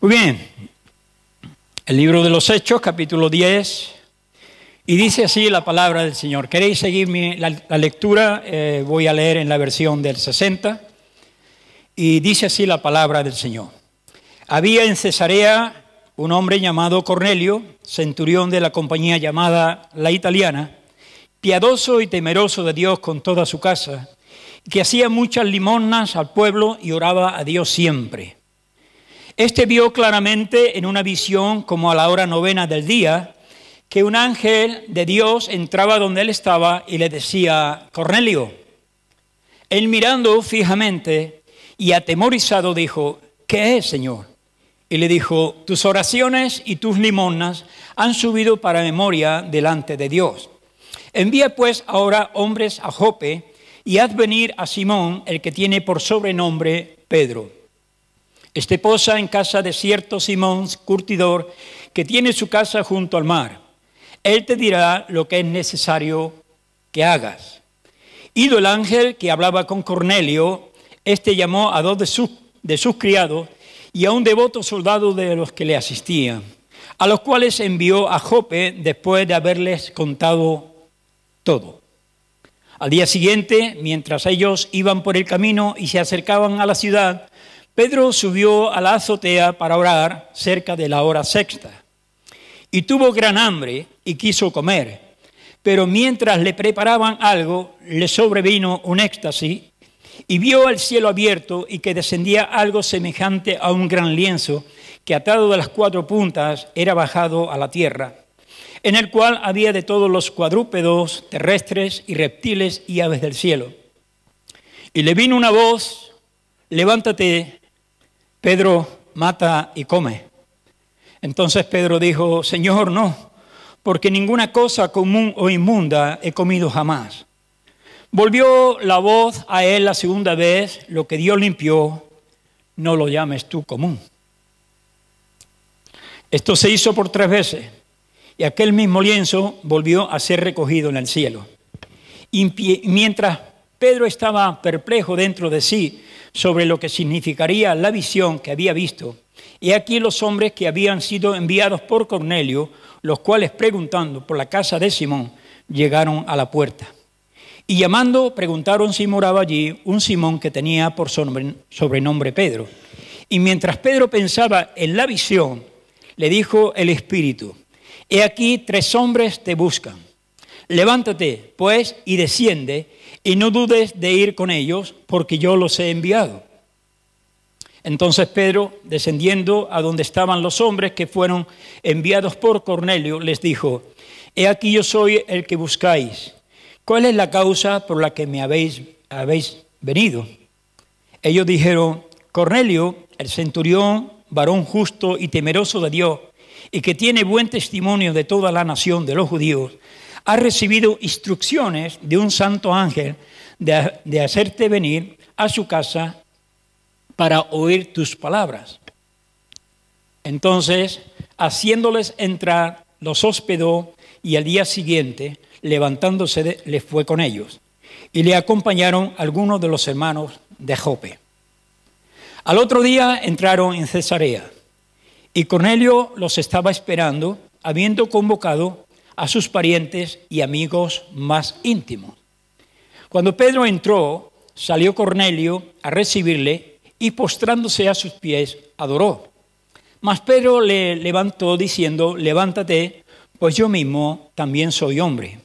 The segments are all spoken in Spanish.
Muy bien, el libro de los Hechos, capítulo 10, y dice así la palabra del Señor. ¿Queréis seguir la lectura? Voy a leer en la versión del 60, y dice así la palabra del Señor. Había en Cesarea un hombre llamado Cornelio, centurión de la compañía llamada La Italiana, piadoso y temeroso de Dios con toda su casa, que hacía muchas limosnas al pueblo y oraba a Dios siempre. Este vio claramente en una visión, como a la hora 9 del día, que un ángel de Dios entraba donde él estaba y le decía: Cornelio. Él, mirando fijamente y atemorizado, dijo: ¿qué es, Señor? Y le dijo: tus oraciones y tus limosnas han subido para memoria delante de Dios. Envía pues ahora hombres a Jope y haz venir a Simón, el que tiene por sobrenombre Pedro. Este posa en casa de cierto Simón, curtidor, que tiene su casa junto al mar. Él te dirá lo que es necesario que hagas. Ido el ángel que hablaba con Cornelio, este llamó a 2 de sus criados y a un devoto soldado de los que le asistían, a los cuales envió a Jope después de haberles contado todo. Al día siguiente, mientras ellos iban por el camino y se acercaban a la ciudad, Pedro subió a la azotea para orar cerca de la hora sexta. Y tuvo gran hambre y quiso comer, pero mientras le preparaban algo, le sobrevino un éxtasis y vio el cielo abierto y que descendía algo semejante a un gran lienzo que, atado de las 4 puntas, era bajado a la tierra, en el cual había de todos los cuadrúpedos terrestres y reptiles y aves del cielo. Y le vino una voz: levántate, Pedro, mata y come. Entonces Pedro dijo: Señor, no, porque ninguna cosa común o inmunda he comido jamás. Volvió la voz a él la segunda vez: lo que Dios limpió, no lo llames tú común. Esto se hizo por 3 veces, y aquel mismo lienzo volvió a ser recogido en el cielo. Y mientras Pedro estaba perplejo dentro de sí sobre lo que significaría la visión que había visto, y aquí los hombres que habían sido enviados por Cornelio, los cuales, preguntando por la casa de Simón, llegaron a la puerta. Y llamando, preguntaron si moraba allí un Simón que tenía por sobrenombre Pedro. Y mientras Pedro pensaba en la visión, le dijo el Espíritu: he aquí 3 hombres te buscan. Levántate, pues, y desciende, y no dudes de ir con ellos, porque yo los he enviado. Entonces Pedro, descendiendo a donde estaban los hombres que fueron enviados por Cornelio, les dijo: he aquí yo soy el que buscáis. ¿Cuál es la causa por la que me habéis venido? Ellos dijeron: Cornelio, el centurión, varón justo y temeroso de Dios, y que tiene buen testimonio de toda la nación de los judíos, ha recibido instrucciones de un santo ángel de hacerte venir a su casa para oír tus palabras. Entonces, haciéndoles entrar, los hospedó, y al día siguiente, levantándose, les fue con ellos, y le acompañaron algunos de los hermanos de Jope. Al otro día entraron en Cesarea, y Cornelio los estaba esperando, habiendo convocado a sus parientes y amigos más íntimos. Cuando Pedro entró, salió Cornelio a recibirle y, postrándose a sus pies, adoró. Mas Pedro le levantó diciendo: levántate, pues yo mismo también soy hombre.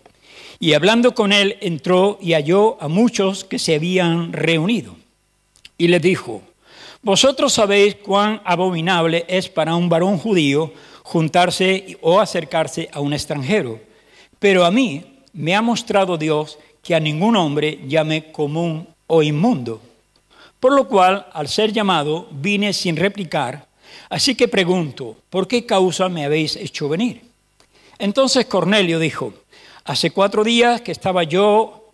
Y hablando con él, entró y halló a muchos que se habían reunido. Y les dijo: vosotros sabéis cuán abominable es para un varón judío juntarse o acercarse a un extranjero. Pero a mí me ha mostrado Dios que a ningún hombre llame común o inmundo. Por lo cual, al ser llamado, vine sin replicar. Así que pregunto: ¿por qué causa me habéis hecho venir? Entonces Cornelio dijo: hace 4 días que estaba yo,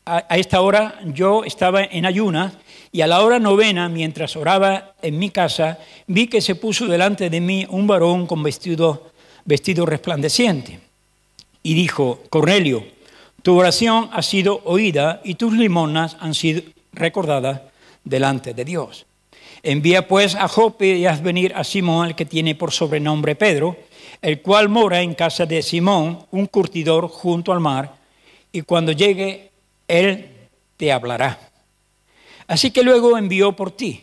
a esta hora yo estaba en ayunas, y a la hora 9, mientras oraba en mi casa, vi que se puso delante de mí un varón con vestido resplandeciente. Y dijo: Cornelio, tu oración ha sido oída y tus limosnas han sido recordadas delante de Dios. Envía pues a Jope y haz venir a Simón, el que tiene por sobrenombre Pedro, el cual mora en casa de Simón, un curtidor junto al mar, y cuando llegue, él te hablará. Así que luego envié por ti,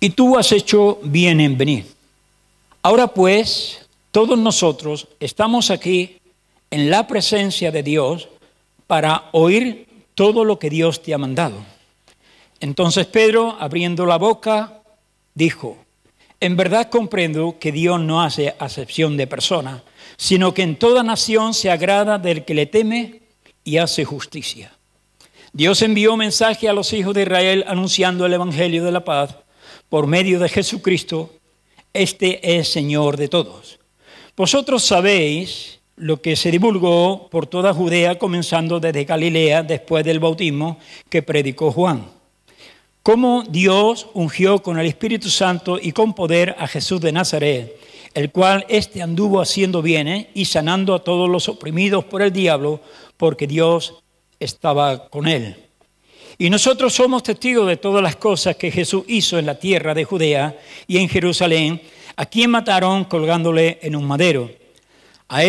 y tú has hecho bien en venir. Ahora pues, todos nosotros estamos aquí en la presencia de Dios para oír todo lo que Dios te ha mandado. Entonces Pedro, abriendo la boca, dijo: en verdad comprendo que Dios no hace acepción de personas, sino que en toda nación se agrada del que le teme y hace justicia. Dios envió mensaje a los hijos de Israel anunciando el evangelio de la paz por medio de Jesucristo. Este es Señor de todos. Vosotros sabéis lo que se divulgó por toda Judea, comenzando desde Galilea, después del bautismo que predicó Juan. Cómo Dios ungió con el Espíritu Santo y con poder a Jesús de Nazaret, el cual anduvo haciendo bienes y sanando a todos los oprimidos por el diablo, porque Dios estaba con él. Y nosotros somos testigos de todas las cosas que Jesús hizo en la tierra de Judea y en Jerusalén, a quien mataron colgándole en un madero. A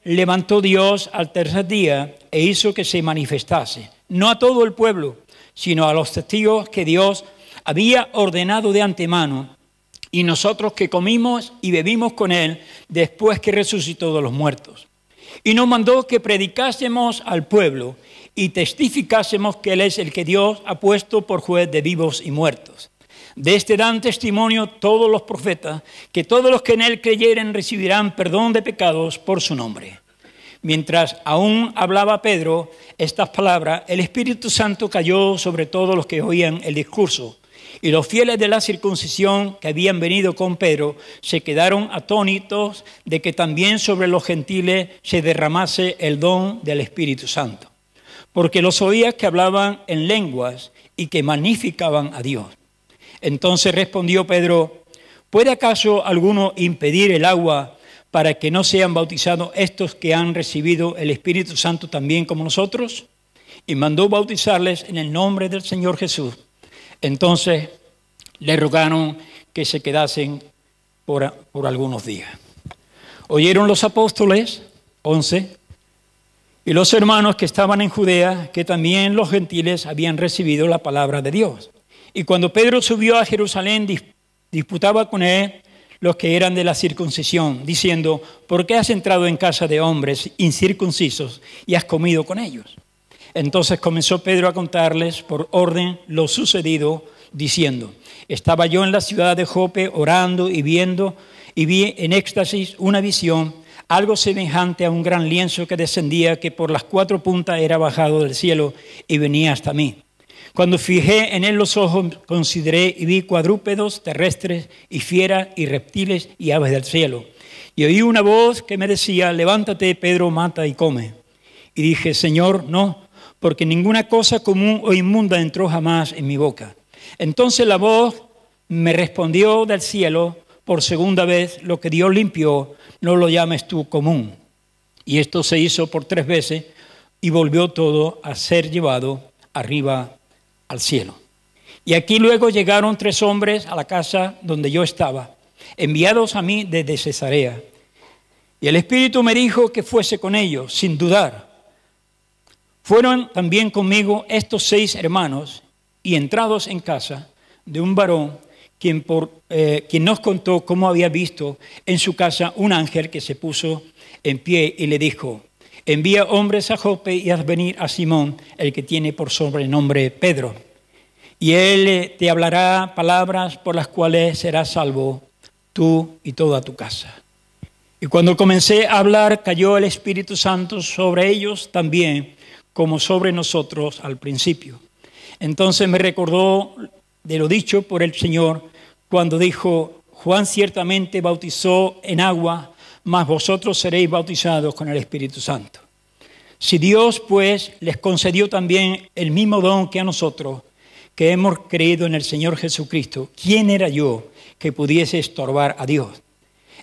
levantó Dios al tercer día e hizo que se manifestase, no a todo el pueblo, sino a los testigos que Dios había ordenado de antemano, y nosotros que comimos y bebimos con él después que resucitó de los muertos. Y nos mandó que predicásemos al pueblo y testificásemos que él es el que Dios ha puesto por juez de vivos y muertos. De dan testimonio todos los profetas, que todos los que en él creyeren recibirán perdón de pecados por su nombre. Mientras aún hablaba Pedro estas palabras, el Espíritu Santo cayó sobre todos los que oían el discurso. Y los fieles de la circuncisión que habían venido con Pedro se quedaron atónitos de que también sobre los gentiles se derramase el don del Espíritu Santo. Porque los oía que hablaban en lenguas y que magnificaban a Dios. Entonces respondió Pedro: ¿puede acaso alguno impedir el agua para que no sean bautizados estos que han recibido el Espíritu Santo también como nosotros? Y mandó bautizarles en el nombre del Señor Jesús. Entonces le rogaron que se quedasen por algunos días. Oyeron los apóstoles, 11, y los hermanos que estaban en Judea, que también los gentiles habían recibido la palabra de Dios. Y cuando Pedro subió a Jerusalén, disputaba con él los que eran de la circuncisión, diciendo: ¿por qué has entrado en casa de hombres incircuncisos y has comido con ellos? Entonces comenzó Pedro a contarles por orden lo sucedido, diciendo: estaba yo en la ciudad de Jope orando y vi en éxtasis una visión, algo semejante a un gran lienzo que descendía, que por las 4 puntas era bajado del cielo y venía hasta mí. Cuando fijé en él los ojos, consideré y vi cuadrúpedos terrestres y fieras y reptiles y aves del cielo. Y oí una voz que me decía: levántate, Pedro, mata y come. Y dije: Señor, no, porque ninguna cosa común o inmunda entró jamás en mi boca. Entonces la voz me respondió del cielo por segunda vez: lo que Dios limpió, no lo llames tú común. Y esto se hizo por 3 veces y volvió todo a ser llevado arriba al cielo. Y aquí luego llegaron 3 hombres a la casa donde yo estaba, enviados a mí desde Cesarea. Y el Espíritu me dijo que fuese con ellos, sin dudar. Fueron también conmigo estos 6 hermanos, y entrados en casa de un varón, quien nos contó cómo había visto en su casa un ángel que se puso en pie y le dijo: envía hombres a Jope y haz venir a Simón, el que tiene por sobrenombre Pedro. Y él te hablará palabras por las cuales serás salvo tú y toda tu casa. Y cuando comencé a hablar, cayó el Espíritu Santo sobre ellos también, como sobre nosotros al principio. Entonces me recordó de lo dicho por el Señor cuando dijo: Juan ciertamente bautizó en agua, mas vosotros seréis bautizados con el Espíritu Santo. Si Dios, pues, les concedió también el mismo don que a nosotros, que hemos creído en el Señor Jesucristo, ¿quién era yo que pudiese estorbar a Dios?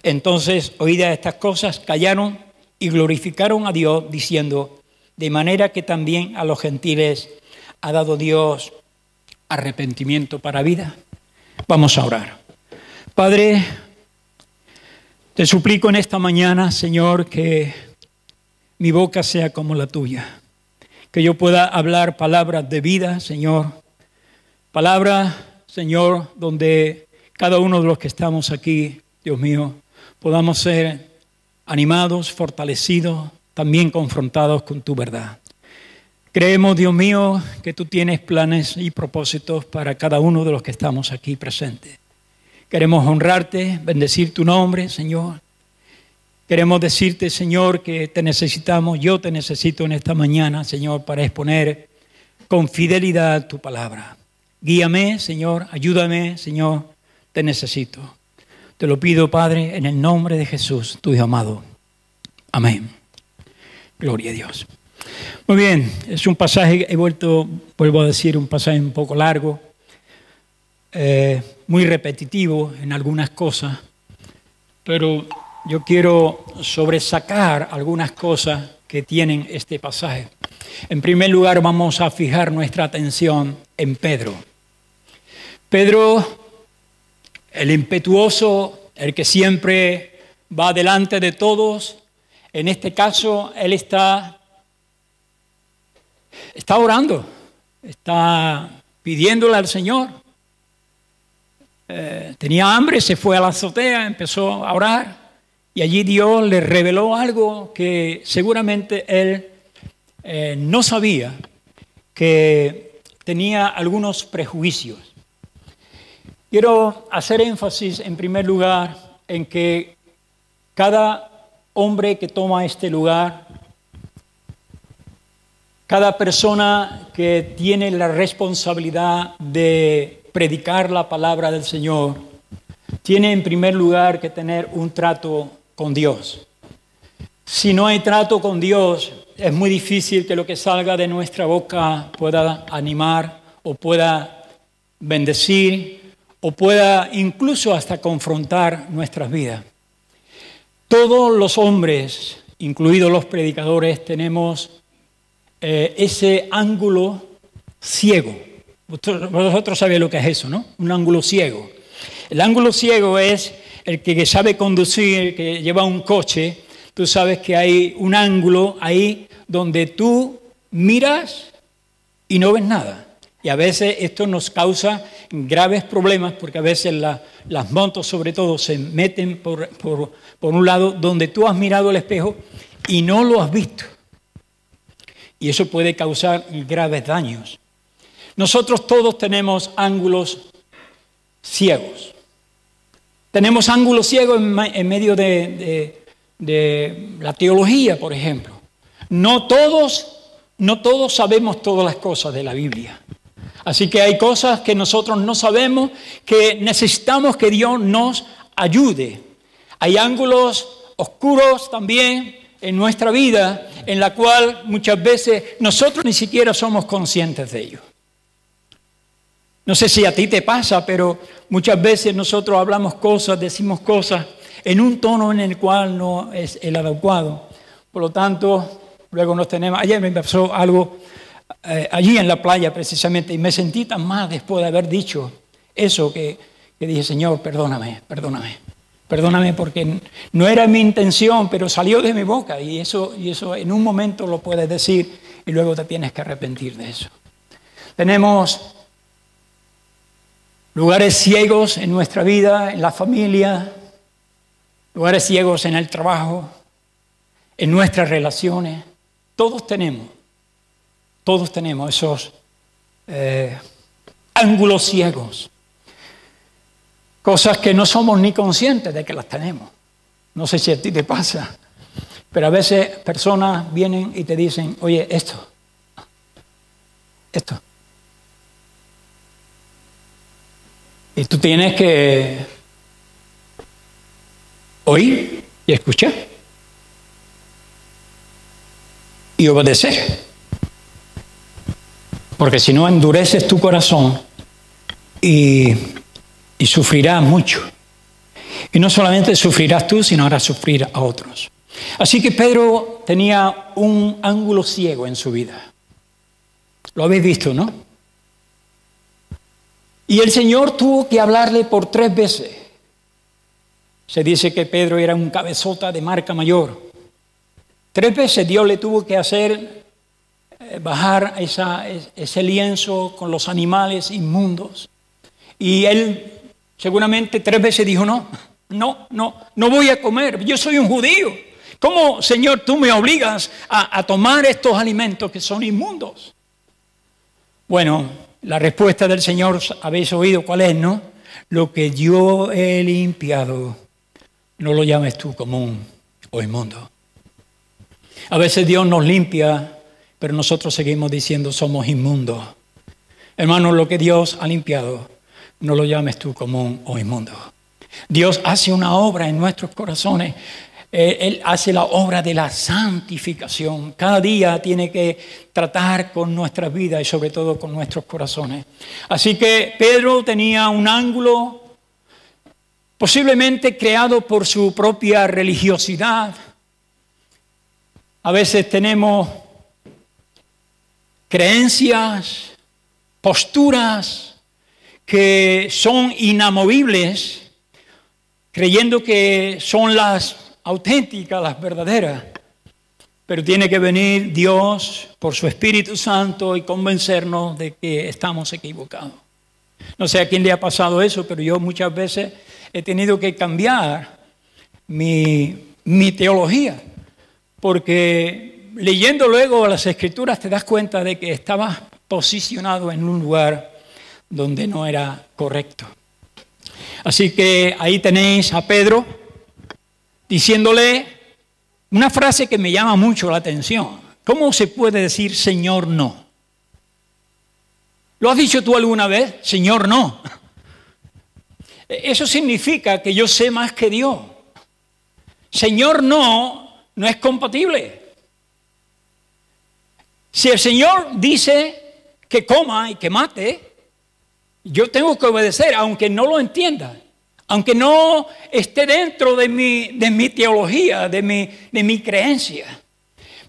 Entonces, oídas estas cosas, callaron y glorificaron a Dios, diciendo: de manera que también a los gentiles ha dado Dios arrepentimiento para vida. Vamos a orar. Padre, te suplico en esta mañana, Señor, que mi boca sea como la tuya, que yo pueda hablar palabras de vida, Señor, palabras, Señor, donde cada uno de los que estamos aquí, Dios mío, podamos ser animados, fortalecidos, también confrontados con tu verdad. Creemos, Dios mío, que tú tienes planes y propósitos para cada uno de los que estamos aquí presentes. Queremos honrarte, bendecir tu nombre, Señor. Queremos decirte, Señor, que te necesitamos, yo te necesito en esta mañana, Señor, para exponer con fidelidad tu palabra. Guíame, Señor, ayúdame, Señor, te necesito. Te lo pido, Padre, en el nombre de Jesús, tu Hijo amado. Amén. Gloria a Dios. Muy bien, es un pasaje, vuelvo a decir, un pasaje un poco largo, muy repetitivo en algunas cosas, pero yo quiero sobresacar algunas cosas que tienen este pasaje. En primer lugar, vamos a fijar nuestra atención en Pedro. Pedro, el impetuoso, el que siempre va delante de todos, en este caso, él está orando, está pidiéndole al Señor. Tenía hambre, se fue a la azotea, empezó a orar y allí Dios le reveló algo que seguramente él no sabía, que tenía algunos prejuicios. Quiero hacer énfasis en primer lugar en que cada hombre que toma este lugar, cada persona que tiene la responsabilidad de predicar la palabra del Señor, tiene en primer lugar que tener un trato con Dios. Si no hay trato con Dios, es muy difícil que lo que salga de nuestra boca pueda animar o pueda bendecir o pueda incluso hasta confrontar nuestras vidas. Todos los hombres, incluidos los predicadores, tenemos ese ángulo ciego. Vosotros sabéis lo que es eso, ¿no? Un ángulo ciego. El ángulo ciego es el que sabe conducir, que lleva un coche. Tú sabes que hay un ángulo ahí donde tú miras y no ves nada. Y a veces esto nos causa graves problemas porque a veces las motos sobre todo se meten por un lado donde tú has mirado el espejo y no lo has visto. Y eso puede causar graves daños. Nosotros todos tenemos ángulos ciegos. Tenemos ángulos ciegos en medio de la teología, por ejemplo. No todos sabemos todas las cosas de la Biblia. Así que hay cosas que nosotros no sabemos, que necesitamos que Dios nos ayude. Hay ángulos oscuros también en nuestra vida, en la cual muchas veces nosotros ni siquiera somos conscientes de ello. No sé si a ti te pasa, pero muchas veces nosotros hablamos cosas, decimos cosas en un tono en el cual no es el adecuado. Por lo tanto, luego nos tenemos... Ayer me pasó algo allí en la playa precisamente y me sentí tan mal después de haber dicho eso que dije, Señor, perdóname porque no era mi intención, pero salió de mi boca y eso en un momento lo puedes decir y luego te tienes que arrepentir de eso. Tenemos lugares ciegos en nuestra vida, en la familia, lugares ciegos en el trabajo, en nuestras relaciones. Todos tenemos esos ángulos ciegos. Cosas que no somos ni conscientes de que las tenemos. No sé si a ti te pasa, pero a veces personas vienen y te dicen, oye, esto. Y tú tienes que oír y escuchar y obedecer. Porque si no endureces tu corazón y sufrirás mucho. Y no solamente sufrirás tú, sino harás sufrir a otros. Así que Pedro Pedro tenía un ángulo ciego en su vida. Lo habéis visto, ¿no? Y el Señor tuvo que hablarle por 3 veces. Se dice que Pedro era un cabezota de marca mayor. 3 veces Dios le tuvo que hacer bajar ese lienzo con los animales inmundos. Y él seguramente 3 veces dijo, no voy a comer, yo soy un judío. ¿Cómo, Señor, tú me obligas a tomar estos alimentos que son inmundos? Bueno, la respuesta del Señor, habéis oído cuál es, ¿no? Lo que yo he limpiado, no lo llames tú común o inmundo. A veces Dios nos limpia, pero nosotros seguimos diciendo somos inmundos. Hermano, lo que Dios ha limpiado, no lo llames tú común o inmundo. Dios hace una obra en nuestros corazones. Él hace la obra de la santificación. Cada día tiene que tratar con nuestras vidas y sobre todo con nuestros corazones. Así que Pedro tenía un ángulo posiblemente creado por su propia religiosidad. A veces tenemos creencias, posturas que son inamovibles, creyendo que son las auténticas, las verdaderas. Pero tiene que venir Dios por su Espíritu Santo y convencernos de que estamos equivocados. No sé a quién le ha pasado eso, pero yo muchas veces he tenido que cambiar mi teología, porque leyendo luego las Escrituras te das cuenta de que estabas posicionado en un lugar donde no era correcto. Así que ahí tenéis a Pedro diciéndole una frase que me llama mucho la atención. ¿Cómo se puede decir Señor no? ¿Lo has dicho tú alguna vez? Señor no. Eso significa que yo sé más que Dios. Señor no es compatible. Si el Señor dice que coma y que mate, yo tengo que obedecer, aunque no lo entienda, aunque no esté dentro de mi teología, de mi creencia.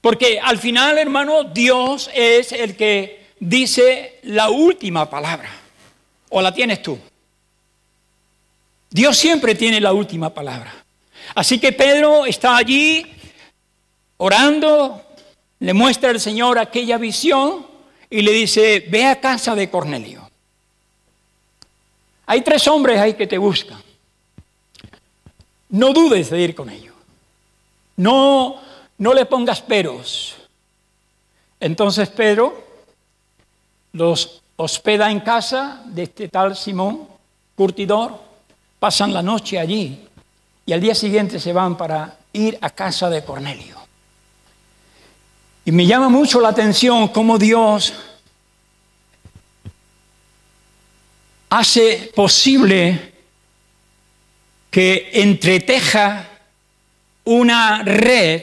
Porque al final, hermano, Dios es el que dice la última palabra. ¿O la tienes tú? Dios siempre tiene la última palabra. Así que Pedro está allí orando, le muestra al Señor aquella visión y le dice, ve a casa de Cornelio. Hay 3 hombres ahí que te buscan. No dudes de ir con ellos. No le pongas peros. Entonces Pedro los hospeda en casa de este tal Simón, curtidor, pasan la noche allí y al día siguiente se van para ir a casa de Cornelio. Y me llama mucho la atención cómo Dios hace posible que entreteja una red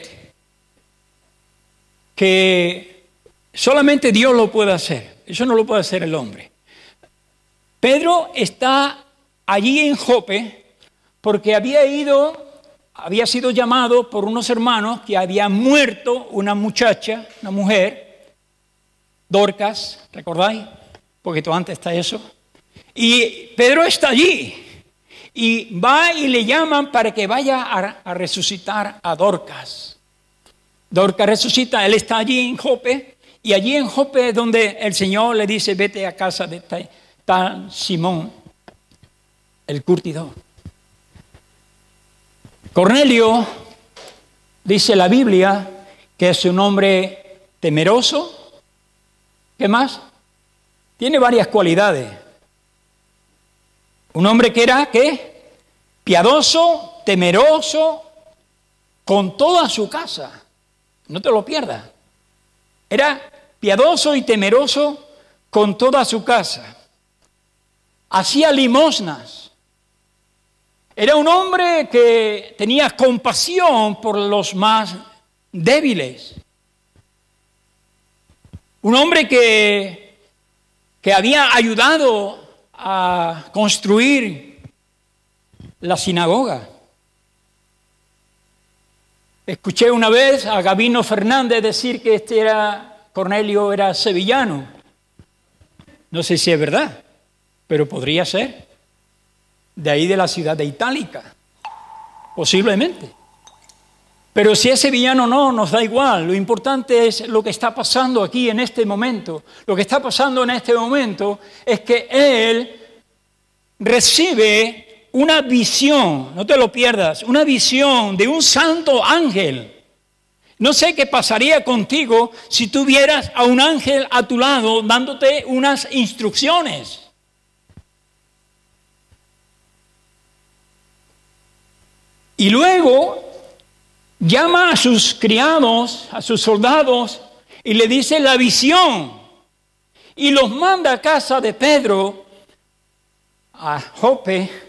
que solamente Dios lo puede hacer. Eso no lo puede hacer el hombre. Pedro está allí en Jope porque había sido llamado por unos hermanos que había muerto una muchacha, una mujer, Dorcas, ¿recordáis? Un poquito antes está eso. Y Pedro está allí. Y va y le llaman para que vaya a resucitar a Dorcas. Dorcas resucita, él está allí en Jope, y allí en Jope es donde el Señor le dice, vete a casa de tal Simón, el curtidor. Cornelio, dice la Biblia, que es un hombre temeroso. ¿Qué más? Tiene varias cualidades. Un hombre que era, ¿qué? Piadoso, temeroso, con toda su casa. No te lo pierdas. Era piadoso y temeroso con toda su casa. Hacía limosnas. Era un hombre que tenía compasión por los más débiles. Un hombre que había ayudado a construir la sinagoga. Escuché una vez a Gabino Fernández decir que Cornelio era sevillano. No sé si es verdad, pero podría ser. De ahí de la ciudad de Itálica, posiblemente. Pero si es sevillano no, nos da igual. Lo importante es lo que está pasando aquí en este momento. Lo que está pasando en este momento es que él recibe una visión, no te lo pierdas, una visión de un santo ángel. No sé qué pasaría contigo si tuvieras a un ángel a tu lado dándote unas instrucciones. Y luego llama a sus criados, a sus soldados, y le dice la visión. Y los manda a casa de Pedro, a Jope,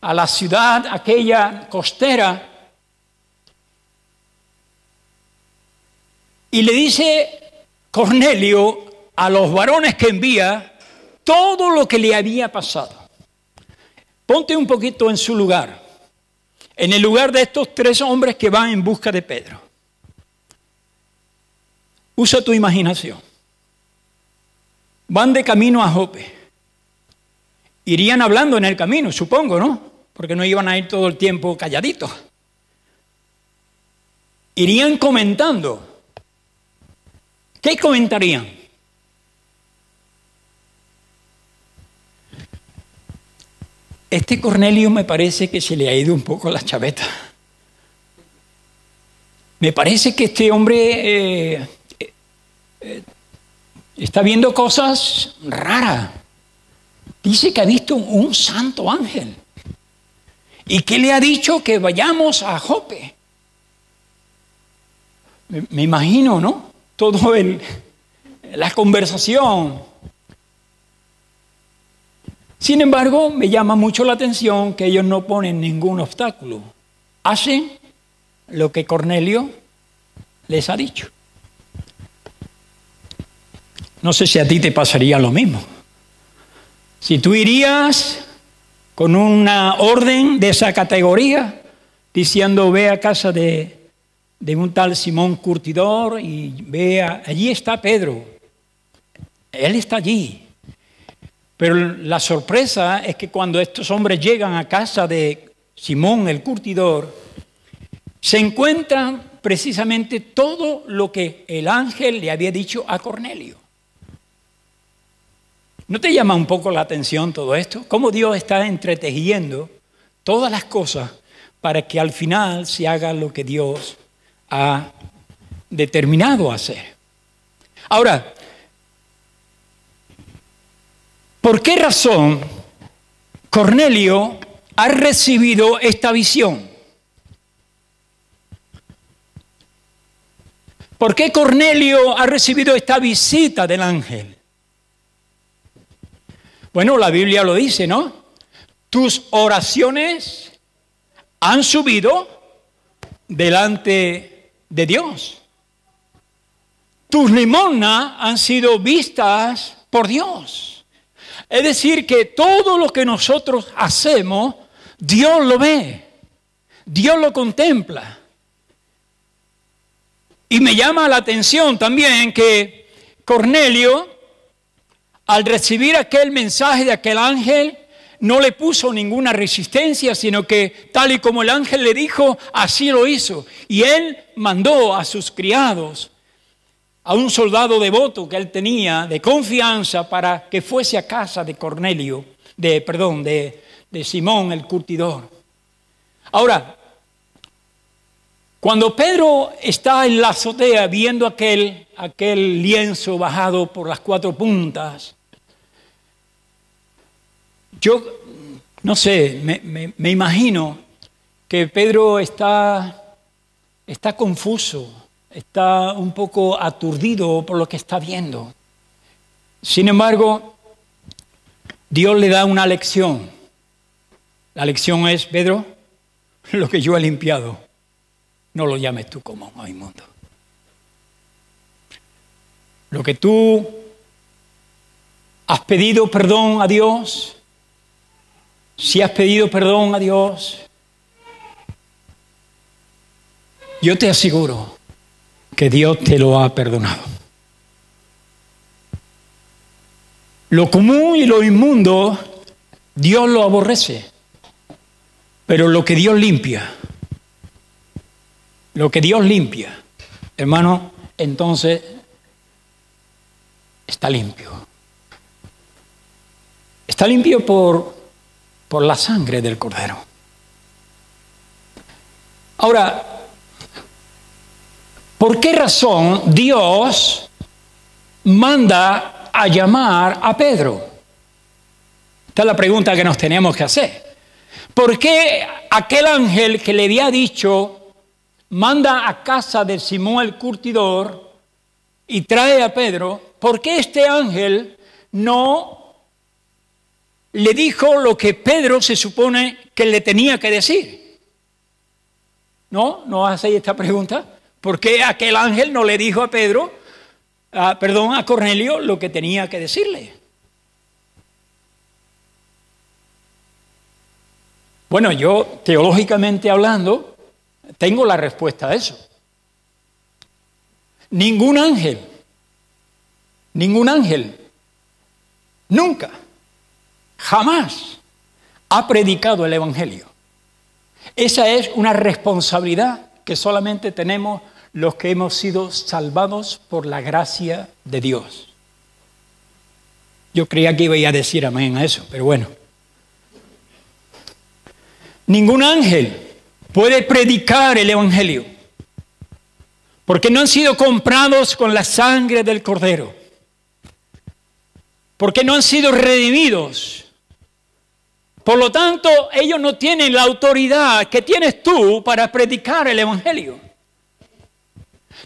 a la ciudad aquella costera. Y le dice Cornelio a los varones que envía todo lo que le había pasado. Ponte un poquito en su lugar. En el lugar de estos 3 hombres que van en busca de Pedro. Usa tu imaginación. Van de camino a Jope. Irían hablando en el camino, supongo, ¿no? Porque no iban a ir todo el tiempo calladitos. Irían comentando. ¿Qué comentarían? Este Cornelio me parece que se le ha ido un poco la chaveta. Me parece que este hombre está viendo cosas raras. Dice que ha visto un santo ángel. ¿Y qué le ha dicho? Que vayamos a Jope. Me imagino, ¿no? La conversación. Sin embargo, me llama mucho la atención que ellos no ponen ningún obstáculo. Hacen lo que Cornelio les ha dicho. No sé si a ti te pasaría lo mismo. Si tú irías con una orden de esa categoría, diciendo ve a casa de un tal Simón Curtidor y allí está Pedro. Él está allí. Pero la sorpresa es que cuando estos hombres llegan a casa de Simón el Curtidor, se encuentran precisamente todo lo que el ángel le había dicho a Cornelio. ¿No te llama un poco la atención todo esto? Cómo Dios está entretejiendo todas las cosas para que al final se haga lo que Dios ha determinado hacer. Ahora, ¿por qué razón Cornelio ha recibido esta visión? ¿Por qué Cornelio ha recibido esta visita del ángel? Bueno, la Biblia lo dice, ¿no? Tus oraciones han subido delante de Dios. Tus limosnas han sido vistas por Dios. Es decir, que todo lo que nosotros hacemos, Dios lo ve, Dios lo contempla. Y me llama la atención también que Cornelio, al recibir aquel mensaje de aquel ángel, no le puso ninguna resistencia, sino que tal y como el ángel le dijo, así lo hizo. Y él mandó a sus criados, a un soldado devoto que él tenía, de confianza, para que fuese a casa de Cornelio, de Simón el Curtidor. Ahora, cuando Pedro está en la azotea viendo aquel lienzo bajado por las 4 puntas, yo no sé, me imagino que Pedro está confuso, está un poco aturdido por lo que está viendo. Sin embargo, Dios le da una lección. La lección es, Pedro, lo que yo he limpiado, no lo llames tú como inmundo. Lo que tú has pedido perdón a Dios, si has pedido perdón a Dios, yo te aseguro que Dios te lo ha perdonado. Lo común y lo inmundo, Dios lo aborrece. Pero lo que Dios limpia, hermano, entonces está limpio. Está limpio por la sangre del Cordero. Ahora, ¿por qué razón Dios manda a llamar a Pedro? Esta es la pregunta que nos tenemos que hacer. ¿Por qué aquel ángel que le había dicho, manda a casa de Simón el curtidor y trae a Pedro, por qué este ángel no le dijo lo que Pedro se supone que le tenía que decir? ¿No hacéis esta pregunta? ¿Por qué aquel ángel no le dijo a a Cornelio lo que tenía que decirle? Bueno, yo, teológicamente hablando, tengo la respuesta a eso. Ningún ángel, nunca, jamás ha predicado el Evangelio. Esa es una responsabilidad que solamente tenemos los que hemos sido salvados por la gracia de Dios. Yo creía que iba a decir amén a eso, pero bueno. Ningún ángel puede predicar el Evangelio, porque no han sido comprados con la sangre del Cordero, porque no han sido redimidos. Por lo tanto, ellos no tienen la autoridad que tienes tú para predicar el Evangelio.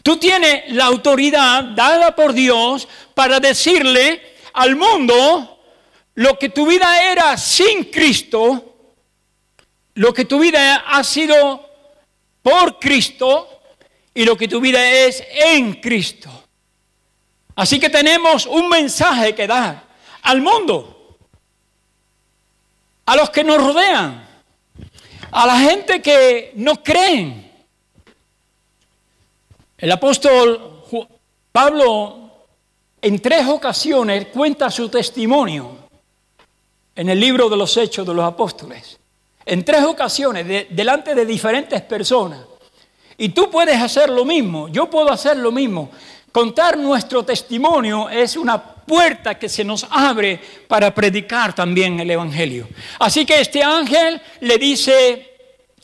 Tú tienes la autoridad dada por Dios para decirle al mundo lo que tu vida era sin Cristo, lo que tu vida ha sido por Cristo y lo que tu vida es en Cristo. Así que tenemos un mensaje que dar al mundo, a los que nos rodean, a la gente que no creen. El apóstol Pablo en 3 ocasiones cuenta su testimonio en el libro de los Hechos de los Apóstoles. En 3 ocasiones, delante de diferentes personas. Y tú puedes hacer lo mismo, yo puedo hacer lo mismo. Contar nuestro testimonio es una puerta que se nos abre para predicar también el Evangelio. Así que este ángel le dice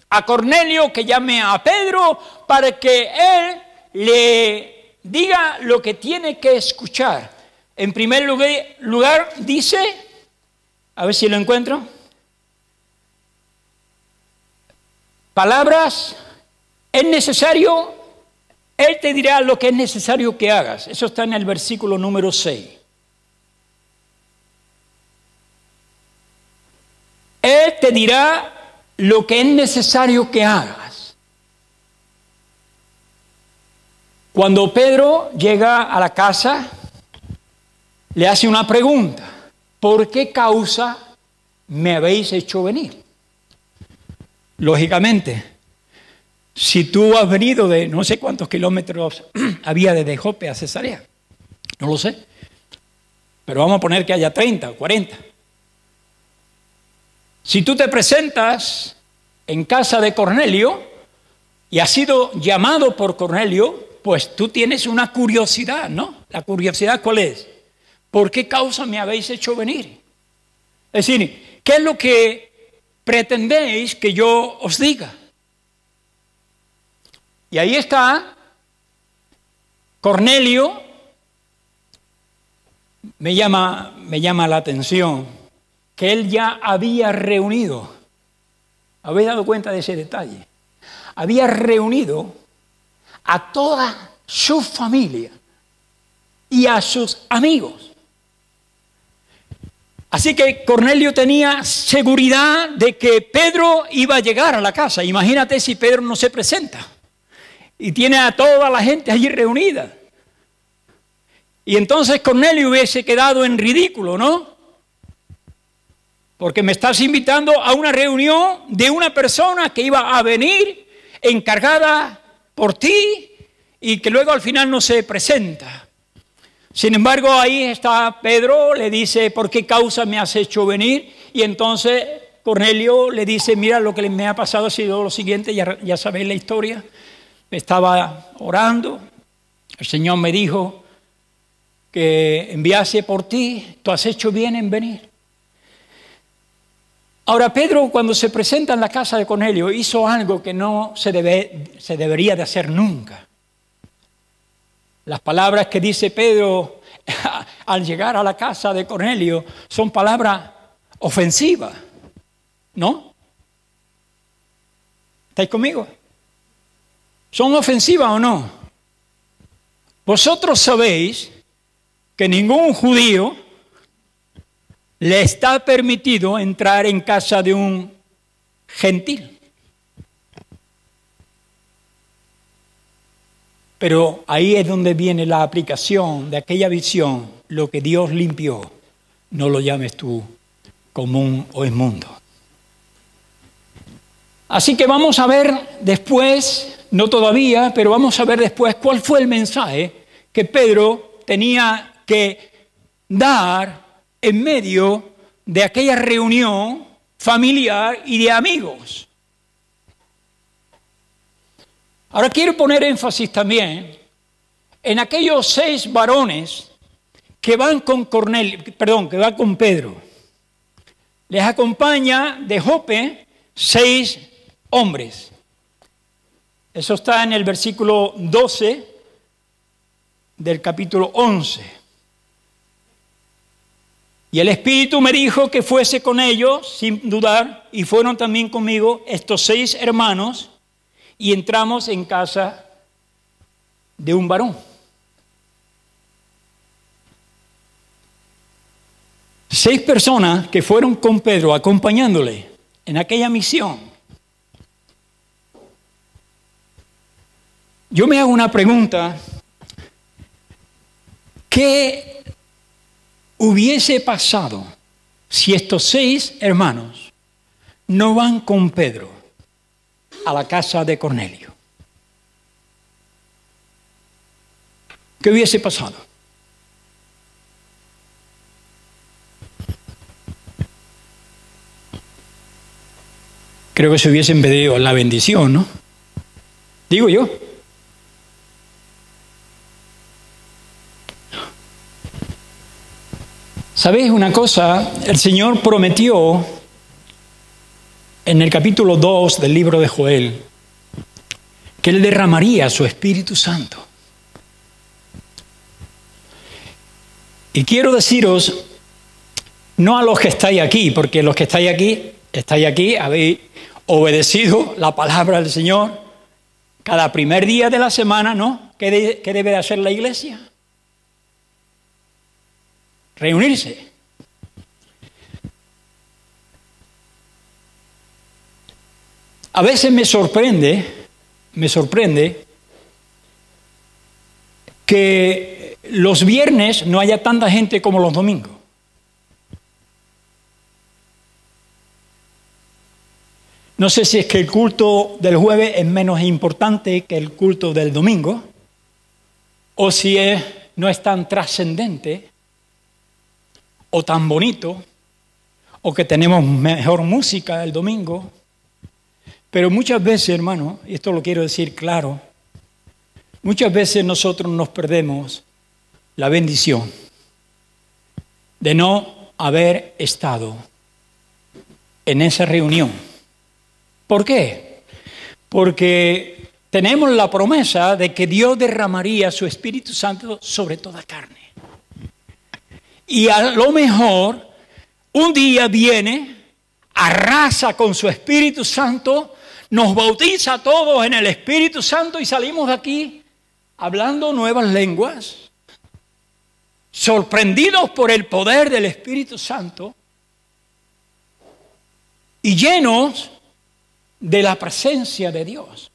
a Cornelio que llame a Pedro para que él le diga lo que tiene que escuchar. En primer lugar dice, a ver si lo encuentro. Palabras, es necesario, Él te dirá lo que es necesario que hagas. Eso está en el versículo número 6. Él te dirá lo que es necesario que hagas. Cuando Pedro llega a la casa, le hace una pregunta. ¿Por qué causa me habéis hecho venir? Lógicamente, si tú has venido de no sé cuántos kilómetros había desde Jope a Cesarea, no lo sé, pero vamos a poner que haya 30 o 40. Si tú te presentas en casa de Cornelio y has sido llamado por Cornelio, pues tú tienes una curiosidad, ¿no? ¿La curiosidad cuál es? ¿Por qué causa me habéis hecho venir? Es decir, ¿qué es lo que pretendéis que yo os diga? Y ahí está Cornelio. Me llama la atención que él ya había reunido, ¿habéis dado cuenta de ese detalle? Había reunido a toda su familia y a sus amigos. Así que Cornelio tenía seguridad de que Pedro iba a llegar a la casa. Imagínate si Pedro no se presenta y tiene a toda la gente allí reunida. Y entonces Cornelio hubiese quedado en ridículo, ¿no? Porque me estás invitando a una reunión de una persona que iba a venir encargada por ti y que luego al final no se presenta. Sin embargo, ahí está Pedro, le dice, ¿por qué causa me has hecho venir? Y entonces Cornelio le dice, mira, lo que me ha pasado ha sido lo siguiente, ya sabéis la historia. Estaba orando, el Señor me dijo que enviase por ti, tú has hecho bien en venir. Ahora, Pedro, cuando se presenta en la casa de Cornelio, hizo algo que no se debería de hacer nunca. Las palabras que dice Pedro al llegar a la casa de Cornelio son palabras ofensivas, ¿no? ¿Estáis conmigo? ¿Son ofensivas o no? Vosotros sabéis que ningún judío le está permitido entrar en casa de un gentil. Pero ahí es donde viene la aplicación de aquella visión. Lo que Dios limpió, no lo llames tú común o inmundo. Así que vamos a ver después, no todavía, pero vamos a ver después cuál fue el mensaje que Pedro tenía que dar en medio de aquella reunión familiar y de amigos. Ahora quiero poner énfasis también en aquellos 6 varones que van con que van con Pedro. Les acompaña de Jope 6 hombres. Eso está en el versículo 12 del capítulo 11. Y el Espíritu me dijo que fuese con ellos, sin dudar, y fueron también conmigo estos 6 hermanos, y entramos en casa de un varón. 6 personas que fueron con Pedro, acompañándole en aquella misión. Yo me hago una pregunta. ¿Qué hubiese pasado si estos 6 hermanos no van con Pedro a la casa de Cornelio? ¿Qué hubiese pasado? Creo que se hubiesen pedido la bendición, ¿no? Digo yo. ¿Sabéis una cosa? El Señor prometió en el capítulo 2 del libro de Joel que Él derramaría su Espíritu Santo. Y quiero deciros, no a los que estáis aquí, porque los que estáis aquí, habéis obedecido la palabra del Señor cada primer día de la semana, ¿no? ¿Qué debe de hacer la iglesia? Reunirse. A veces me sorprende que los viernes no haya tanta gente como los domingos. No sé si es que el culto del jueves es menos importante que el culto del domingo, o si no es tan trascendente, o tan bonito, o que tenemos mejor música el domingo. Pero muchas veces, hermano, y esto lo quiero decir claro, muchas veces nosotros nos perdemos la bendición de no haber estado en esa reunión. ¿Por qué? Porque tenemos la promesa de que Dios derramaría su Espíritu Santo sobre toda carne. Y a lo mejor un día viene, arrasa con su Espíritu Santo, nos bautiza a todos en el Espíritu Santo y salimos de aquí hablando nuevas lenguas, sorprendidos por el poder del Espíritu Santo y llenos de la presencia de Dios.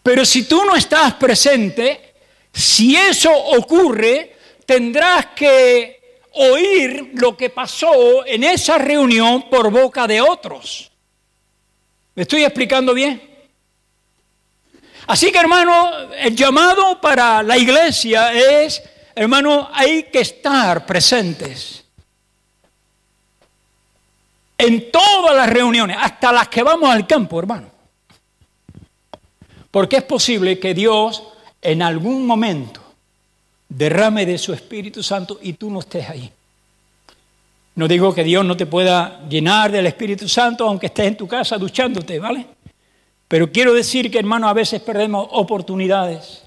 Pero si tú no estás presente, si eso ocurre, tendrás que oír lo que pasó en esa reunión por boca de otros. ¿Me estoy explicando bien? Así que, hermano, el llamado para la iglesia es, hermano, hay que estar presentes en todas las reuniones, hasta las que vamos al campo, hermano. Porque es posible que Dios en algún momento derrame de su Espíritu Santo y tú no estés ahí. No digo que Dios no te pueda llenar del Espíritu Santo aunque estés en tu casa duchándote, ¿vale? Pero quiero decir que, hermano, a veces perdemos oportunidades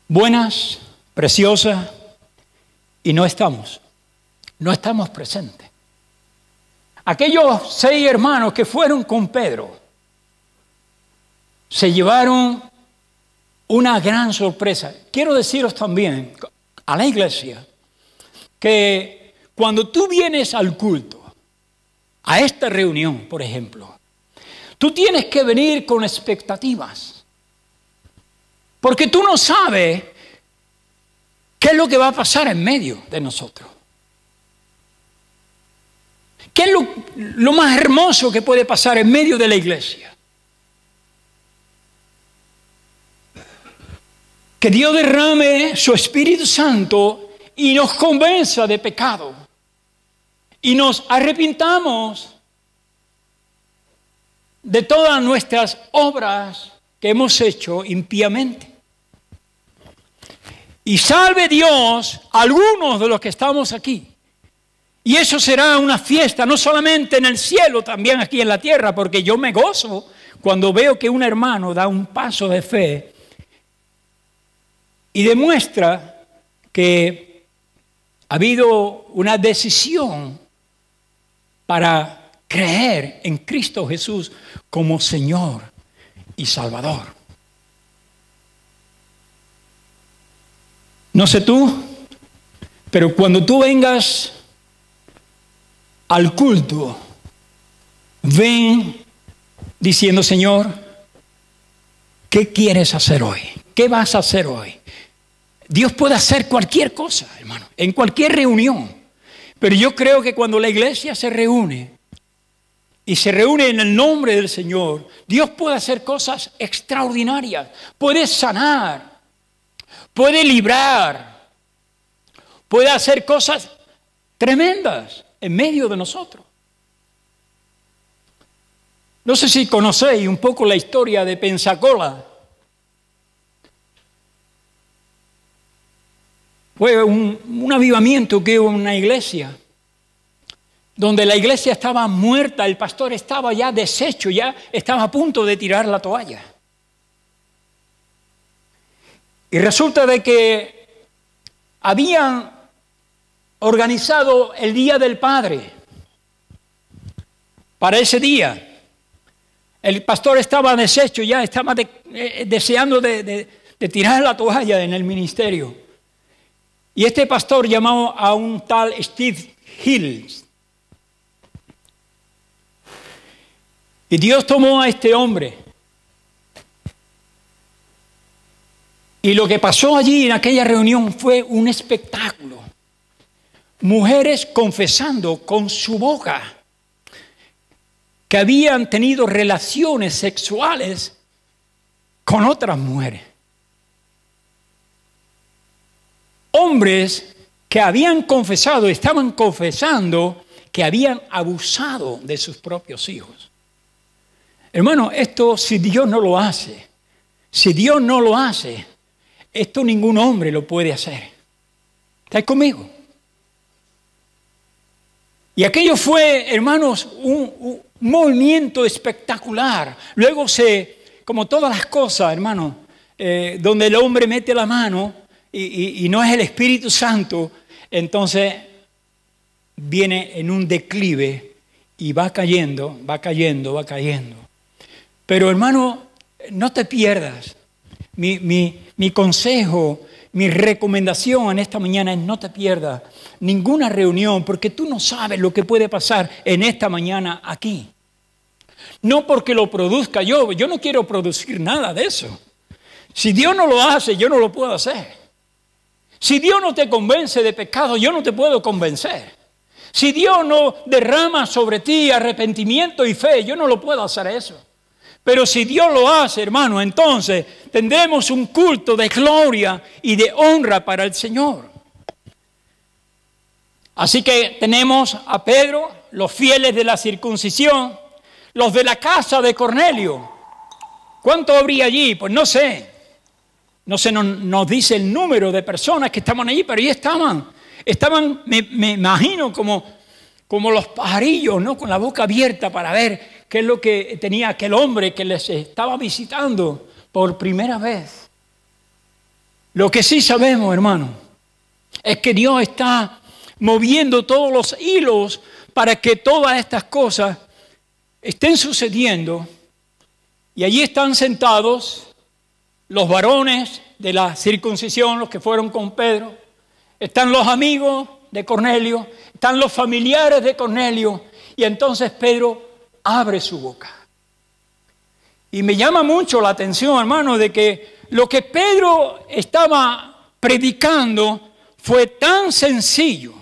buenas, preciosas, y no estamos presentes. Aquellos 6 hermanos que fueron con Pedro se llevaron una gran sorpresa. Quiero deciros también a la iglesia que cuando tú vienes al culto, a esta reunión, por ejemplo, tú tienes que venir con expectativas. Porque tú no sabes qué es lo que va a pasar en medio de nosotros. ¿Qué es lo más hermoso que puede pasar en medio de la iglesia? Que Dios derrame su Espíritu Santo y nos convenza de pecado. Y nos arrepintamos de todas nuestras obras que hemos hecho impíamente. Y salve Dios a algunos de los que estamos aquí. Y eso será una fiesta, no solamente en el cielo, también aquí en la tierra, porque yo me gozo cuando veo que un hermano da un paso de fe y demuestra que ha habido una decisión para creer en Cristo Jesús como Señor y Salvador. No sé tú, pero cuando tú vengas al culto, ven diciendo: Señor, ¿qué quieres hacer hoy? ¿Qué vas a hacer hoy? Dios puede hacer cualquier cosa, hermano, en cualquier reunión. Pero yo creo que cuando la iglesia se reúne, y se reúne en el nombre del Señor, Dios puede hacer cosas extraordinarias. Puede sanar, puede librar, puede hacer cosas tremendas en medio de nosotros. No sé si conocéis un poco la historia de Pensacola. Fue un avivamiento que hubo en una iglesia, donde la iglesia estaba muerta, el pastor estaba ya deshecho, ya estaba a punto de tirar la toalla. Y resulta de que habían organizado el Día del Padre. Para ese día, el pastor estaba deshecho, ya estaba deseando de tirar la toalla en el ministerio. Y este pastor llamó a un tal Steve Hills. Y Dios tomó a este hombre. Y lo que pasó allí en aquella reunión fue un espectáculo. Mujeres confesando con su boca que habían tenido relaciones sexuales con otras mujeres. Hombres que habían confesado, estaban confesando que habían abusado de sus propios hijos. Hermano, esto si Dios no lo hace, esto ningún hombre lo puede hacer. ¿Estáis conmigo? Y aquello fue, hermanos, un movimiento espectacular. Luego como todas las cosas, hermanos, donde el hombre mete la mano y no es el Espíritu Santo, entonces viene en un declive y va cayendo. Pero, hermano, no te pierdas. Mi consejo, mi recomendación en esta mañana es: no te pierdas ninguna reunión, porque tú no sabes lo que puede pasar en esta mañana aquí. No porque lo produzca yo no quiero producir nada de eso. Si Dios no lo hace, yo no lo puedo hacer. Si Dios no te convence de pecado, yo no te puedo convencer. Si Dios no derrama sobre ti arrepentimiento y fe, yo no lo puedo hacer eso. Pero si Dios lo hace, hermano, entonces tendremos un culto de gloria y de honra para el Señor. Así que tenemos a Pedro, los fieles de la circuncisión, los de la casa de Cornelio. ¿Cuánto habría allí? Pues no sé. No se nos dice el número de personas que estaban allí, pero allí estaban. Estaban, me imagino, como los pajarillos, ¿no? Con la boca abierta para ver qué es lo que tenía aquel hombre que les estaba visitando por primera vez. Lo que sí sabemos, hermano, es que Dios está moviendo todos los hilos para que todas estas cosas estén sucediendo. Y allí están sentados los varones de la circuncisión, los que fueron con Pedro. Están los amigos de Cornelio, están los familiares de Cornelio. Y entonces Pedro abre su boca. Y me llama mucho la atención, hermano, de que lo que Pedro estaba predicando fue tan sencillo.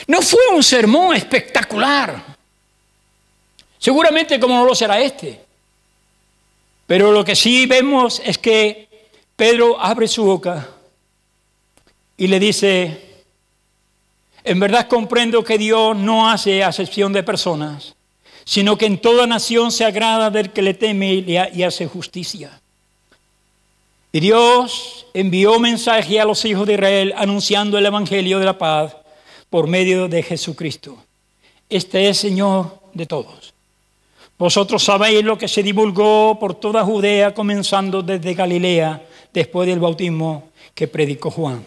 No fue un sermón espectacular, seguramente como no lo será este, pero lo que sí vemos es que Pedro abre su boca y le dice: en verdad comprendo que Dios no hace acepción de personas, sino que en toda nación se agrada del que le teme y hace justicia. Y Dios envió mensaje a los hijos de Israel anunciando el evangelio de la paz por medio de Jesucristo. Este es Señor de todos. Vosotros sabéis lo que se divulgó por toda Judea, comenzando desde Galilea, después del bautismo que predicó Juan.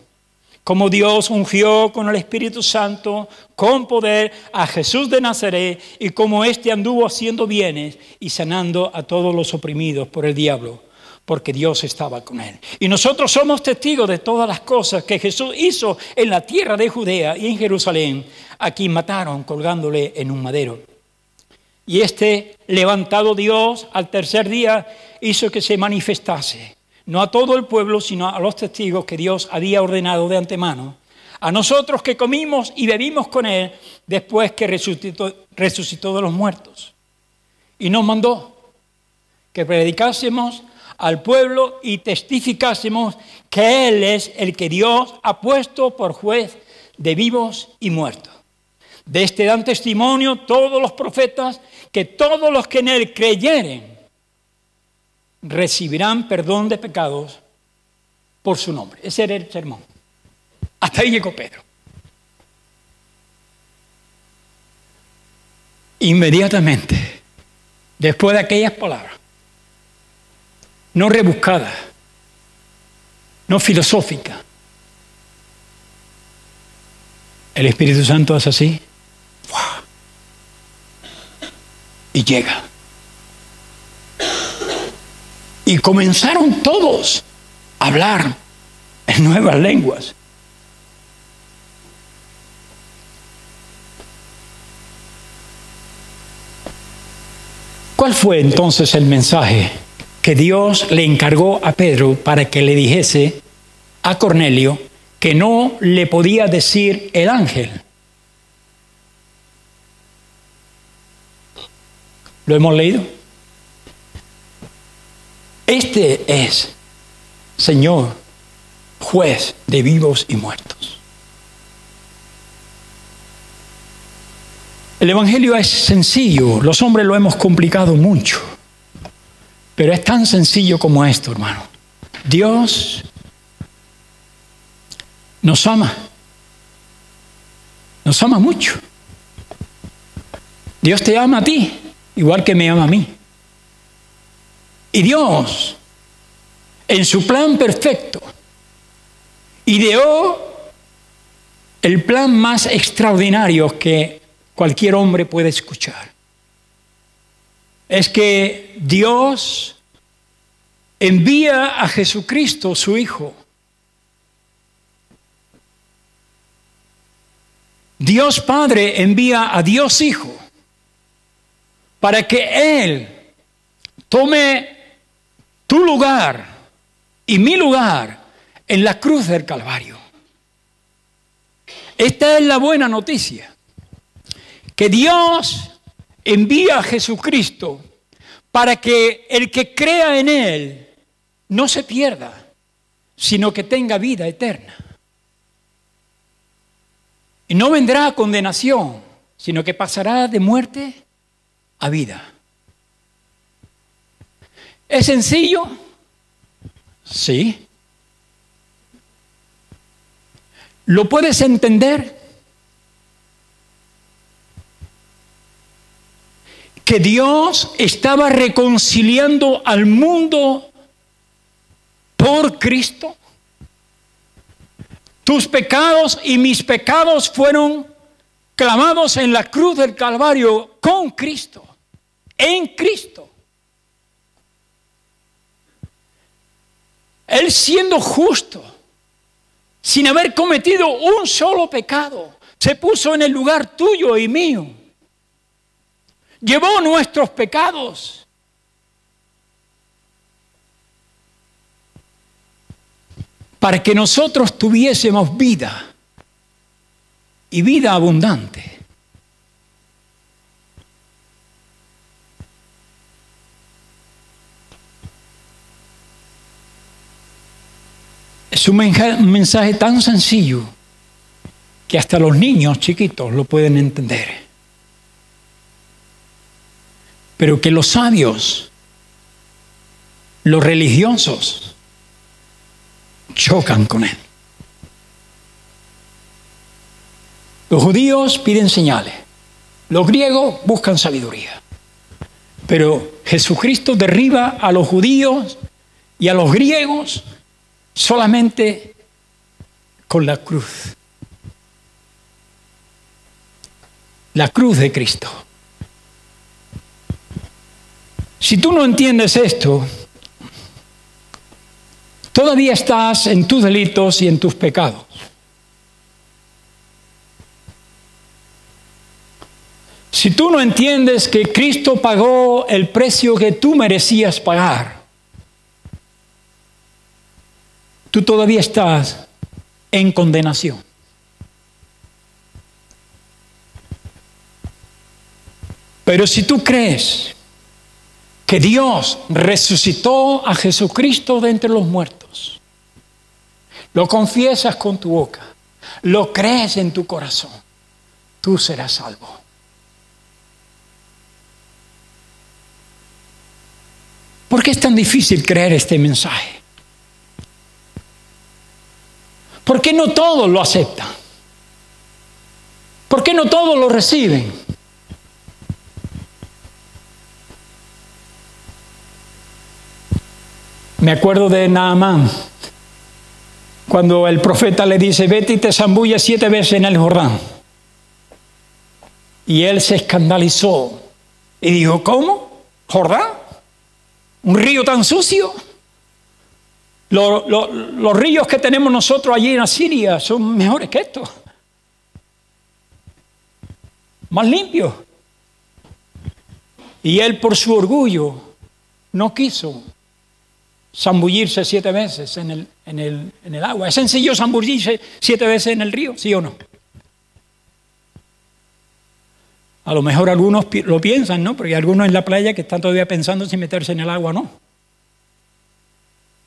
Como Dios ungió con el Espíritu Santo, con poder, a Jesús de Nazaret, y como éste anduvo haciendo bienes y sanando a todos los oprimidos por el diablo, porque Dios estaba con él. Y nosotros somos testigos de todas las cosas que Jesús hizo en la tierra de Judea y en Jerusalén, a quien mataron colgándole en un madero. Y levantado Dios al tercer día, hizo que se manifestase, no a todo el pueblo, sino a los testigos que Dios había ordenado de antemano, a nosotros que comimos y bebimos con él después que resucitó de los muertos. Y nos mandó que predicásemos al pueblo y testificásemos que Él es el que Dios ha puesto por juez de vivos y muertos. De este dan testimonio todos los profetas, que todos los que en Él creyeren recibirán perdón de pecados por su nombre. Ese era el sermón. Hasta ahí llegó Pedro. Inmediatamente, después de aquellas palabras, no rebuscada, no filosófica, el Espíritu Santo hace así, ¡fua! Y llega. Y comenzaron todos a hablar en nuevas lenguas. ¿Cuál fue entonces el mensaje que Dios le encargó a Pedro para que le dijese a Cornelio que no le podía decir el ángel? ¿Lo hemos leído? Este es Señor, juez de vivos y muertos. El evangelio es sencillo, los hombres lo hemos complicado mucho. Pero es tan sencillo como esto, hermano. Dios nos ama. Nos ama mucho. Dios te ama a ti, igual que me ama a mí. Y Dios, en su plan perfecto, ideó el plan más extraordinario que cualquier hombre puede escuchar. Es que Dios envía a Jesucristo, su Hijo. Dios Padre envía a Dios Hijo para que Él tome tu lugar y mi lugar en la cruz del Calvario. Esta es la buena noticia. que Dios envía a Jesucristo para que el que crea en Él no se pierda, sino que tenga vida eterna. Y no vendrá a condenación, sino que pasará de muerte a vida. ¿Es sencillo? Sí. ¿Lo puedes entender? Que Dios estaba reconciliando al mundo por Cristo. Tus pecados y mis pecados fueron clavados en la cruz del Calvario con Cristo, en Cristo. Él siendo justo, sin haber cometido un solo pecado, se puso en el lugar tuyo y mío. Llevó nuestros pecados. Para que nosotros tuviésemos vida y vida abundante. Es un mensaje tan sencillo que hasta los niños chiquitos lo pueden entender. Pero que los sabios, los religiosos, chocan con él. Los judíos piden señales, los griegos buscan sabiduría. Pero Jesucristo derriba a los judíos y a los griegos solamente con la cruz. La cruz de Cristo. Si tú no entiendes esto, todavía estás en tus delitos y en tus pecados. Si tú no entiendes que Cristo pagó el precio que tú merecías pagar, tú todavía estás en condenación. Pero si tú crees que Dios resucitó a Jesucristo de entre los muertos, lo confiesas con tu boca, lo crees en tu corazón, tú serás salvo. ¿Por qué es tan difícil creer este mensaje? ¿Por qué no todos lo aceptan? ¿Por qué no todos lo reciben? Me acuerdo de Naamán, cuando el profeta le dice, vete y te zambulles 7 veces en el Jordán. Y él se escandalizó y dijo, ¿cómo? ¿Jordán? ¿Un río tan sucio? Los ríos que tenemos nosotros allí en Asiria son mejores que estos. Más limpios. Y él por su orgullo no quiso zambullirse 7 veces en el agua. ¿Es sencillo zambullirse 7 veces en el río? ¿Sí o no? A lo mejor algunos lo piensan, ¿no? Porque hay algunos en la playa que están todavía pensando si meterse en el agua o no.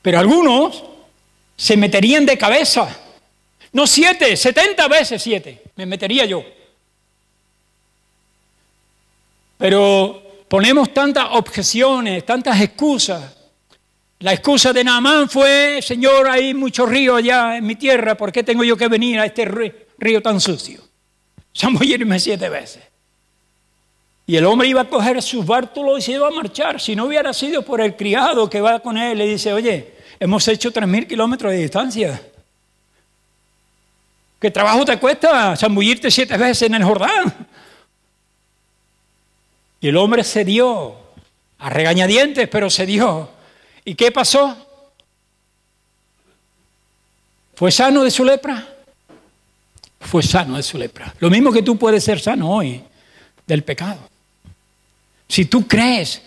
Pero algunos se meterían de cabeza. No 7, 70 veces 7. Me metería yo. Pero ponemos tantas objeciones, tantas excusas. La excusa de Naamán fue, Señor, hay muchos ríos allá en mi tierra, ¿por qué tengo yo que venir a este río tan sucio? Zambullirme 7 veces. Y el hombre iba a coger sus bártulos y se iba a marchar. Si no hubiera sido por el criado que va con él, le dice, oye, hemos hecho 3.000 kilómetros de distancia. ¿Qué trabajo te cuesta zambullirte 7 veces en el Jordán? Y el hombre cedió, a regañadientes, pero cedió. ¿Y qué pasó? ¿Fue sano de su lepra? Fue sano de su lepra. Lo mismo que tú puedes ser sano hoy del pecado. Si tú crees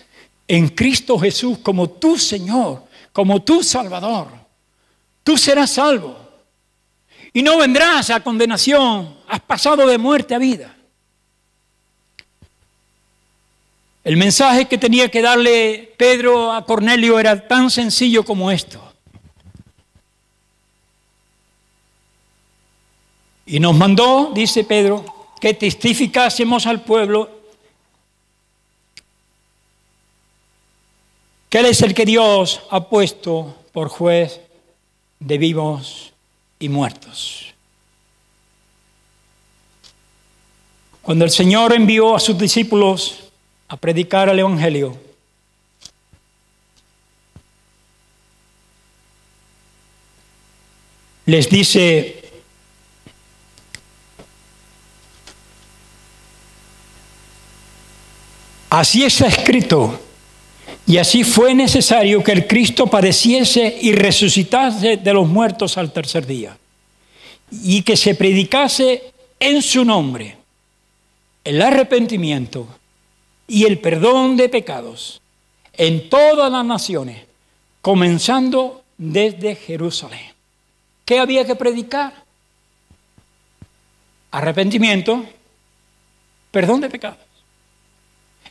en Cristo Jesús como tu Señor, como tu Salvador, tú serás salvo. Y no vendrás a condenación, has pasado de muerte a vida. El mensaje que tenía que darle Pedro a Cornelio era tan sencillo como esto. Y nos mandó, dice Pedro, que testificásemos al pueblo que Él es el que Dios ha puesto por juez de vivos y muertos. Cuando el Señor envió a sus discípulos a predicar el Evangelio, les dice: así está escrito, y así fue necesario que el Cristo padeciese y resucitase de los muertos al tercer día, y que se predicase en su nombre el arrepentimiento y el perdón de pecados en todas las naciones, comenzando desde Jerusalén. ¿Qué había que predicar? Arrepentimiento, perdón de pecados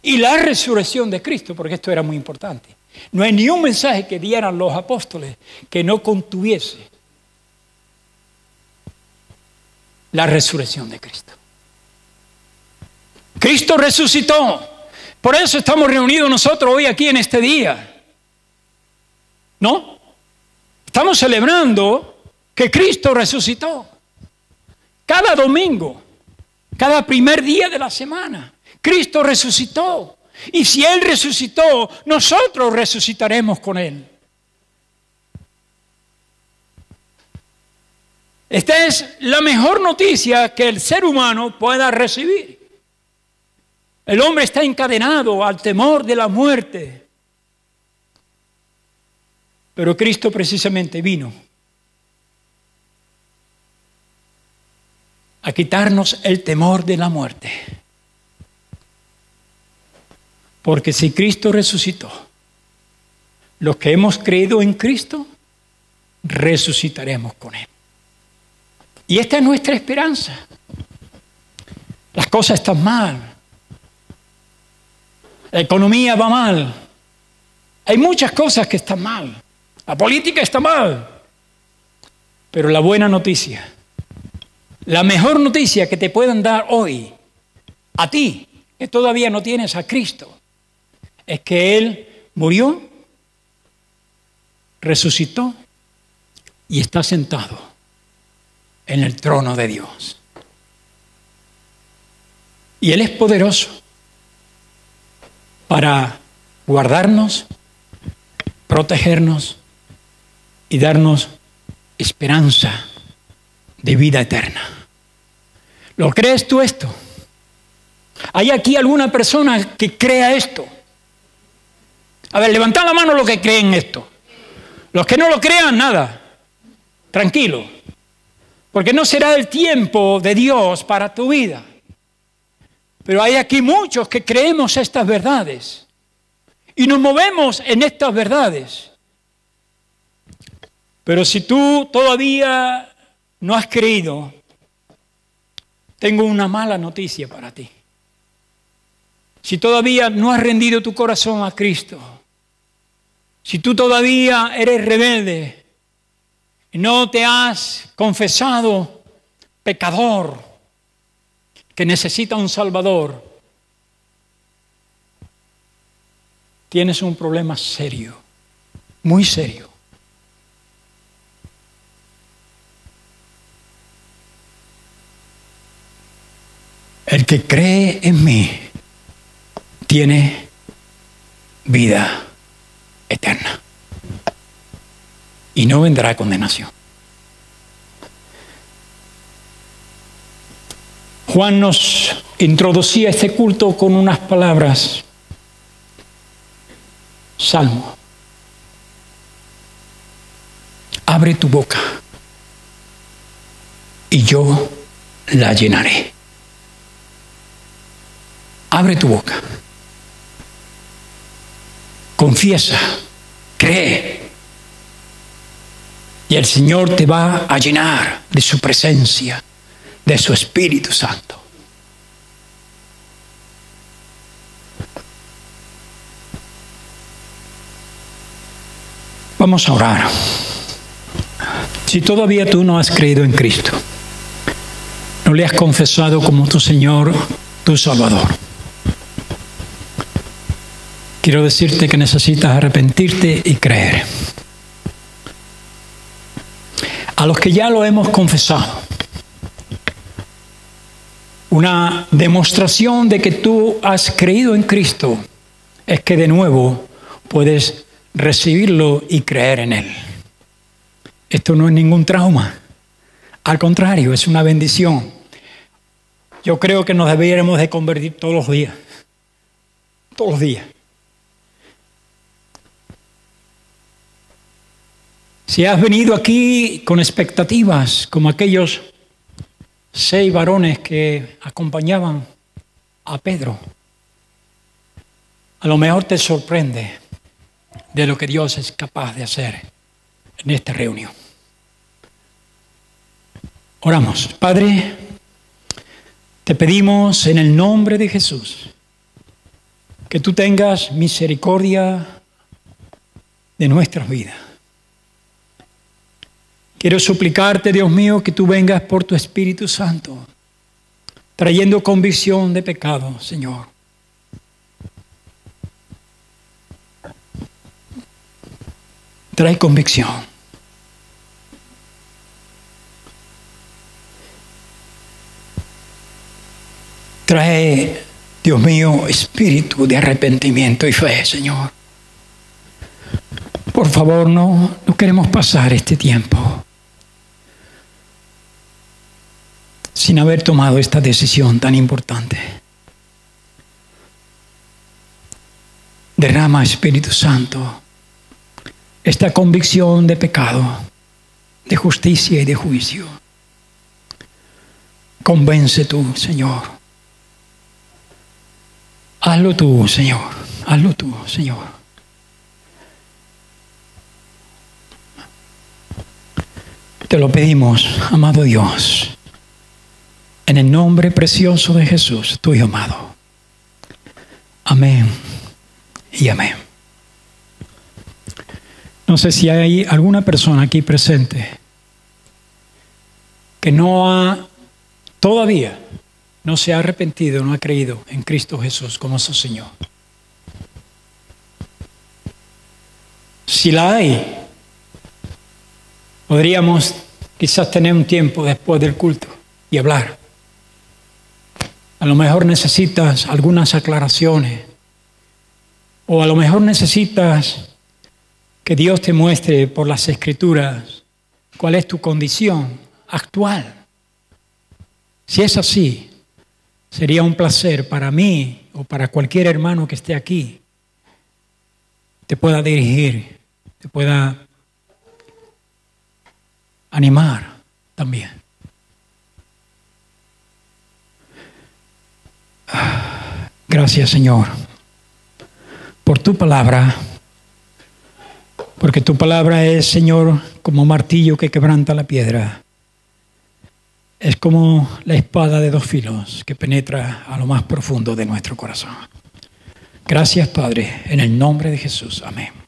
y la resurrección de Cristo, porque esto era muy importante. No hay ni un mensaje que dieran los apóstoles que no contuviese la resurrección de Cristo. Cristo resucitó. Por eso estamos reunidos nosotros hoy aquí en este día. ¿No? Estamos celebrando que Cristo resucitó. Cada domingo, cada primer día de la semana, Cristo resucitó. Y si Él resucitó, nosotros resucitaremos con Él. Esta es la mejor noticia que el ser humano pueda recibir. El hombre está encadenado al temor de la muerte. Pero Cristo precisamente vino a quitarnos el temor de la muerte. Porque si Cristo resucitó, los que hemos creído en Cristo, resucitaremos con Él. Y esta es nuestra esperanza. Las cosas están mal. La economía va mal. Hay muchas cosas que están mal. La política está mal. Pero la buena noticia, la mejor noticia que te puedan dar hoy, a ti, que todavía no tienes a Cristo, es que Él murió, resucitó y está sentado en el trono de Dios. Y Él es poderoso para guardarnos, protegernos y darnos esperanza de vida eterna. ¿Lo crees tú esto? ¿Hay aquí alguna persona que crea esto? A ver, levantad la mano los que creen esto. Los que no lo crean, nada. Tranquilo. Porque no será el tiempo de Dios para tu vida. Pero hay aquí muchos que creemos estas verdades. Y nos movemos en estas verdades. Pero si tú todavía no has creído, tengo una mala noticia para ti. Si todavía no has rendido tu corazón a Cristo, si tú todavía eres rebelde y no te has confesado pecador, que necesita un Salvador, tienes un problema serio, muy serio. El que cree en mí tiene vida eterna y no vendrá condenación. Juan nos introducía este culto con unas palabras. Salmo. Abre tu boca y yo la llenaré. Abre tu boca. Confiesa, cree. Y el Señor te va a llenar de su presencia, de su Espíritu Santo. Vamos a orar. Si todavía tú no has creído en Cristo, no le has confesado como tu Señor, tu Salvador, quiero decirte que necesitas arrepentirte y creer. A los que ya lo hemos confesado, una demostración de que tú has creído en Cristo es que de nuevo puedes recibirlo y creer en Él. Esto no es ningún trauma. Al contrario, es una bendición. Yo creo que nos deberíamos de convertir todos los días. Todos los días. Si has venido aquí con expectativas, como aquellos 6 varones que acompañaban a Pedro, a lo mejor te sorprende de lo que Dios es capaz de hacer en esta reunión. Oramos. Padre, te pedimos en el nombre de Jesús que tú tengas misericordia de nuestras vidas. Quiero suplicarte, Dios mío, que tú vengas por tu Espíritu Santo, trayendo convicción de pecado, Señor. Trae convicción. Trae, Dios mío, espíritu de arrepentimiento y fe, Señor. Por favor, no queremos pasar este tiempo sin haber tomado esta decisión tan importante. Derrama, Espíritu Santo, esta convicción de pecado, de justicia y de juicio. Convence tú, Señor. Hazlo tú, Señor. Hazlo tú, Señor. Te lo pedimos, amado Dios, en el nombre precioso de Jesús, tu Hijo amado. Amén y amén. No sé si hay alguna persona aquí presente que todavía no se ha arrepentido, no ha creído en Cristo Jesús como su Señor. Si la hay, podríamos quizás tener un tiempo después del culto y hablar. A lo mejor necesitas algunas aclaraciones, o a lo mejor necesitas que Dios te muestre por las Escrituras cuál es tu condición actual. Si es así, sería un placer para mí o para cualquier hermano que esté aquí, te pueda dirigir, te pueda animar también. Gracias, Señor, por tu palabra, porque tu palabra es, Señor, como martillo que quebranta la piedra. Es como la espada de 2 filos que penetra a lo más profundo de nuestro corazón. Gracias, Padre, en el nombre de Jesús. Amén.